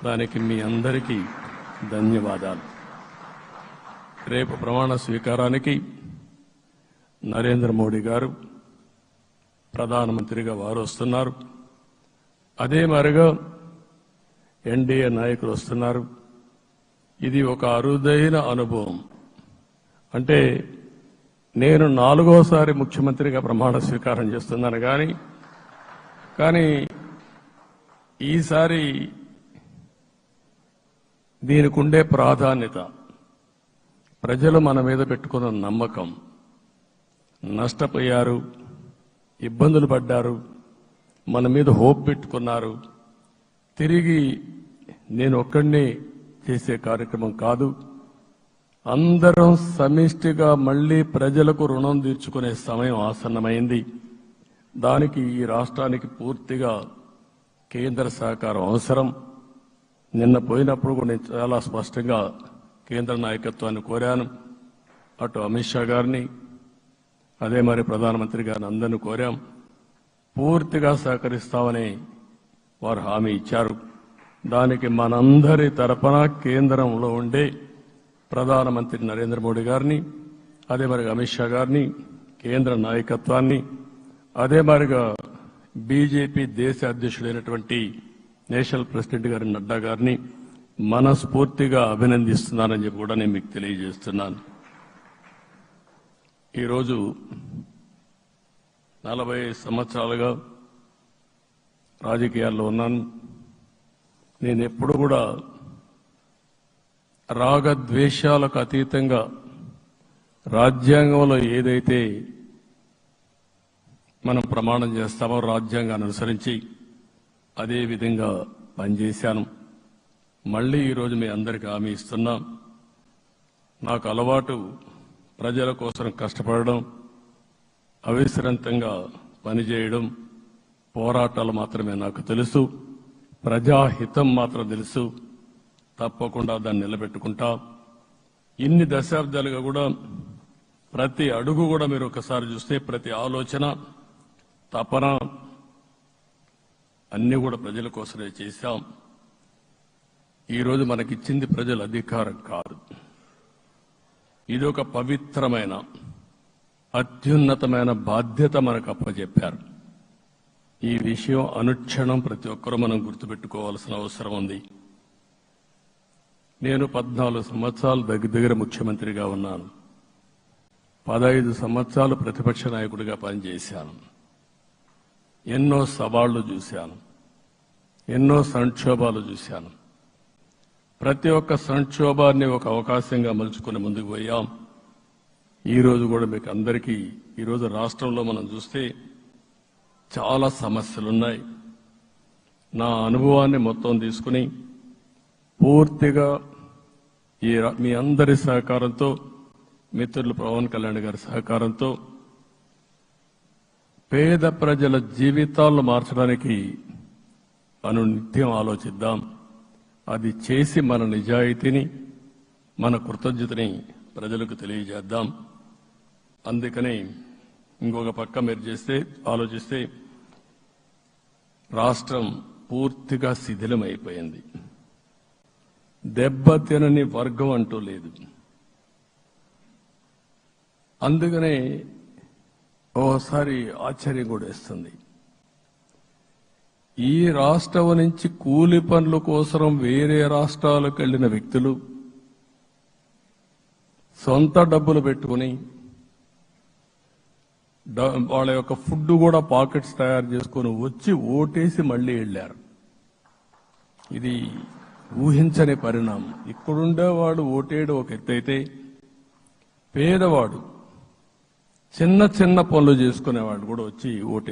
దానికి మీ అందరికీ ధన్యవాదాలు. రేపు ప్రమాణ స్వీకారానికి నరేంద్ర మోడీ గారు ప్రధానమంత్రిగా వారు వస్తున్నారు. అదే మరిగా ఎన్డీఏ నాయకులు వస్తున్నారు. ఇది ఒక అరుదైన అనుభవం. అంటే నేను 4వసారి ముఖ్యమంత్రిగా ప్రమాణ స్వీకారం చేస్తున్నాను కానీ ఈసారి దీనికి ఉండే ప్రాధాన్యత, ప్రజలు మన మీద పెట్టుకున్న నమ్మకం, నష్టపోయారు, ఇబ్బందులు పడ్డారు, మన మీద హోప్ పెట్టుకున్నారు. తిరిగి నేను ఒక్కడినే చేసే కార్యక్రమం కాదు, అందరం సమిష్టిగా మళ్లీ ప్రజలకు రుణం తీర్చుకునే సమయం ఆసన్నమైంది. దానికి ఈ రాష్ట్రానికి పూర్తిగా కేంద్ర సహకారం అవసరం. నిన్న పోయినప్పుడు కూడా నేను చాలా స్పష్టంగా కేంద్ర నాయకత్వాన్ని కోరాను. అటు అమిత్ షా గారిని, అదే మరి ప్రధానమంత్రి గారిని అందరినీ కోరాం. పూర్తిగా సహకరిస్తామని వారు హామీ ఇచ్చారు. దానికి మనందరి తరపున కేంద్రంలో ఉండే ప్రధానమంత్రి నరేంద్ర మోడీ గారిని, అదే మరి అమిత్ షా గారిని, కేంద్ర నాయకత్వాన్ని, అదే మరిగా బీజేపీ దేశ అధ్యక్షుడైనటువంటి నేషనల్ ప్రెసిడెంట్ గారి నడ్డా గారిని మనస్ఫూర్తిగా అభినందిస్తున్నానని చెప్పి కూడా నేను మీకు తెలియజేస్తున్నాను. ఈరోజు 40 సంవత్సరాలుగా రాజకీయాల్లో ఉన్నాను. నేను ఎప్పుడు కూడా రాగద్వేషాలకు అతీతంగా రాజ్యాంగంలో ఏదైతే మనం ప్రమాణం చేస్తామో రాజ్యాంగాన్ని అనుసరించి అదే విధంగా పనిచేశాను. మళ్లీ ఈరోజు మీ అందరికీ హామీ ఇస్తున్నా. నాకు అలవాటు ప్రజల కోసం కష్టపడడం, అవిశ్రాంతంగా పనిచేయడం, పోరాటాలు మాత్రమే నాకు తెలుసు. ప్రజాహితం మాత్రం తెలుసు. తప్పకుండా దాన్ని నిలబెట్టుకుంటా. ఇన్ని దశాబ్దాలుగా కూడా ప్రతి అడుగు కూడా మీరు ఒకసారి చూస్తే ప్రతి ఆలోచన, తపన అన్ని కూడా ప్రజల కోసమే చేశాం. ఈరోజు మనకిచ్చింది ప్రజల అధికారం కాదు, ఇది ఒక పవిత్రమైన అత్యున్నతమైన బాధ్యత మనకు అప్పచెప్పారు. ఈ విషయం అనుక్షణం ప్రతి ఒక్కరూ మనం గుర్తుపెట్టుకోవాల్సిన అవసరం ఉంది. నేను 14 సంవత్సరాలు దగ్గర ముఖ్యమంత్రిగా ఉన్నాను. 15 సంవత్సరాలు ప్రతిపక్ష నాయకుడిగా పనిచేశాను. ఎన్నో సవాళ్లు చూశాను, ఎన్నో సంక్షోభాలు చూశాను. ప్రతి ఒక్క సంక్షోభాన్ని ఒక అవకాశంగా మలుచుకుని ముందుకు పోయాం. ఈరోజు కూడా మీకు అందరికీ, ఈరోజు రాష్ట్రంలో మనం చూస్తే చాలా సమస్యలున్నాయి. నా అనుభవాన్ని మొత్తం తీసుకుని పూర్తిగా మీ అందరి సహకారంతో, మిత్రులు పవన్ కళ్యాణ్ గారి సహకారంతో పేద ప్రజల జీవితాలను మార్చడానికి అనునిత్యం ఆలోచిద్దాం. అది చేసి మన నిజాయితీని, మన కృతజ్ఞతని ప్రజలకు తెలియజేద్దాం. అందుకని ఇంకొక పక్క మీరు ఆలోచిస్తే రాష్ట్రం పూర్తిగా శిథిలమైపోయింది. దెబ్బతినని వర్గం అంటూ లేదు. అందుకనే ఓసారి ఆశ్చర్యం కూడా వేస్తుంది. ఈ రాష్ట్రం నుంచి కూలి పనుల కోసం వేరే రాష్ట్రాలకు వెళ్లిన వ్యక్తులు సొంత డబ్బులు పెట్టుకుని వాళ్ళ యొక్క ఫుడ్ కూడా పాకెట్స్ తయారు చేసుకుని వచ్చి ఓటేసి మళ్లీ వెళ్లారు. ఇది ఊహించని పరిణామం. ఇక్కడుండేవాడు ఓటేయడం ఒక ఎత్తైతే, పేదవాడు చిన్న చిన్న పనులు చేసుకునేవాడు కూడా వచ్చి ఓటేసి